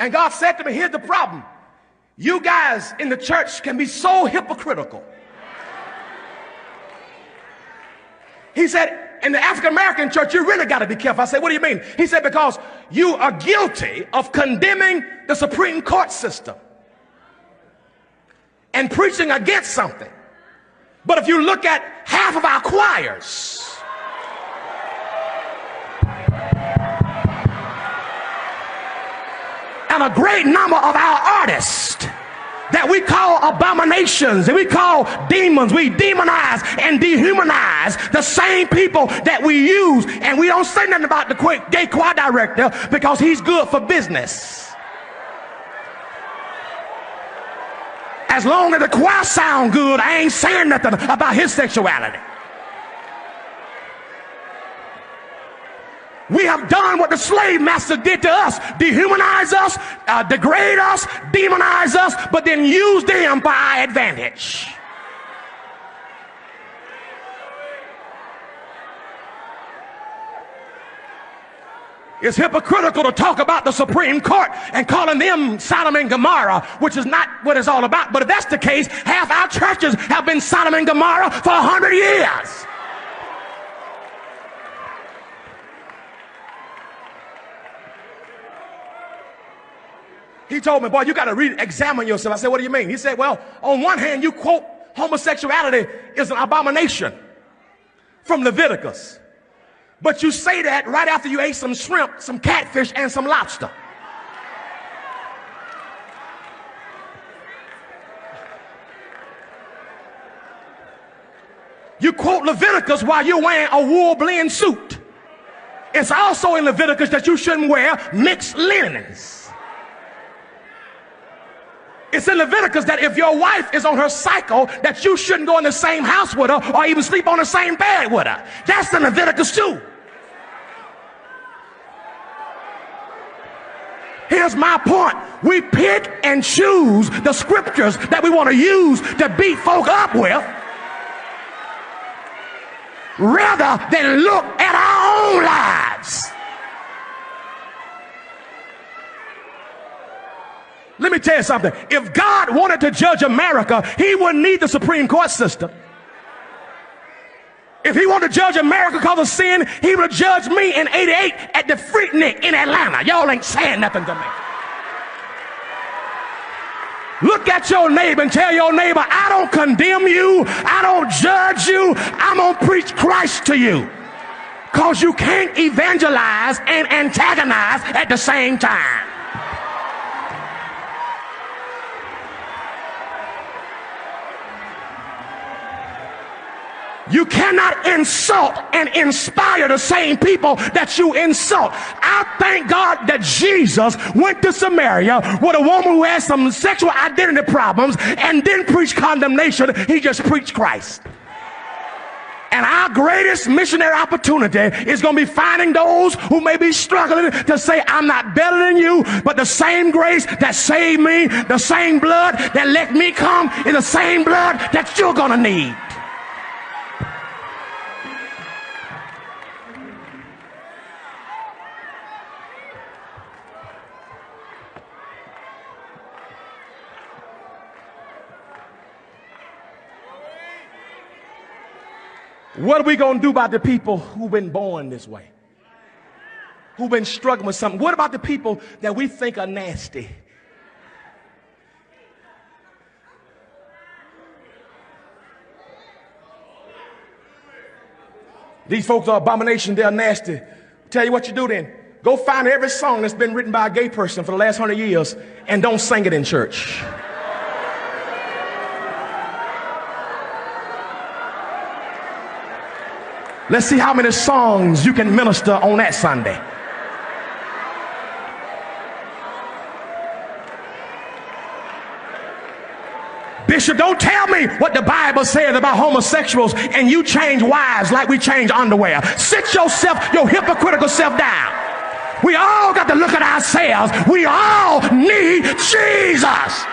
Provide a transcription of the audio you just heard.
And God said to me, here's the problem. You guys in the church can be so hypocritical. He said, in the African-American church, you really got to be careful. I said, what do you mean? He said, because you are guilty of condemning the Supreme Court system and preaching against something. But if you look at half of our choirs, and a great number of our artists that we call abominations and we call demons, we demonize and dehumanize the same people that we use, and we don't say nothing about the gay choir director because he's good for business. As long as the choir sound good, I ain't saying nothing about his sexuality. We have done what the slave master did to us: dehumanize us, degrade us, demonize us, but then use them for our advantage. It's hypocritical to talk about the Supreme Court and calling them Sodom and Gomorrah, which is not what it's all about. But if that's the case, half our churches have been Sodom and Gomorrah for 100 years. He told me, boy, you got to re-examine yourself. I said, what do you mean? He said, well, on one hand, you quote homosexuality is an abomination from Leviticus. But you say that right after you ate some shrimp, some catfish, and some lobster. You quote Leviticus while you're wearing a wool blend suit. It's also in Leviticus that you shouldn't wear mixed linens. It's in Leviticus that if your wife is on her cycle, that you shouldn't go in the same house with her or even sleep on the same bed with her. That's in Leviticus too. Here's my point. We pick and choose the scriptures that we want to use to beat folk up with, rather than look at our own lives. Let me tell you something. If God wanted to judge America, he wouldn't need the Supreme Court system. If he wanted to judge America because of sin, he would have judged me in '88 at the Freaknik in Atlanta. Y'all ain't saying nothing to me. Look at your neighbor and tell your neighbor, I don't condemn you. I don't judge you. I'm going to preach Christ to you. Because you can't evangelize and antagonize at the same time. You cannot insult and inspire the same people that you insult. I thank God that Jesus went to Samaria with a woman who had some sexual identity problems and didn't preach condemnation. He just preached Christ. And our greatest missionary opportunity is going to be finding those who may be struggling to say, I'm not better than you, but the same grace that saved me, the same blood that let me come is the same blood that you're going to need. What are we going to do about the people who've been born this way? Who've been struggling with something? What about the people that we think are nasty? These folks are abomination, they're nasty. Tell you what you do then. Go find every song that's been written by a gay person for the last 100 years and don't sing it in church. Let's see how many songs you can minister on that Sunday. Bishop, don't tell me what the Bible says about homosexuals and you change wives like we change underwear. Sit yourself, your hypocritical self down. We all got to look at ourselves. We all need Jesus.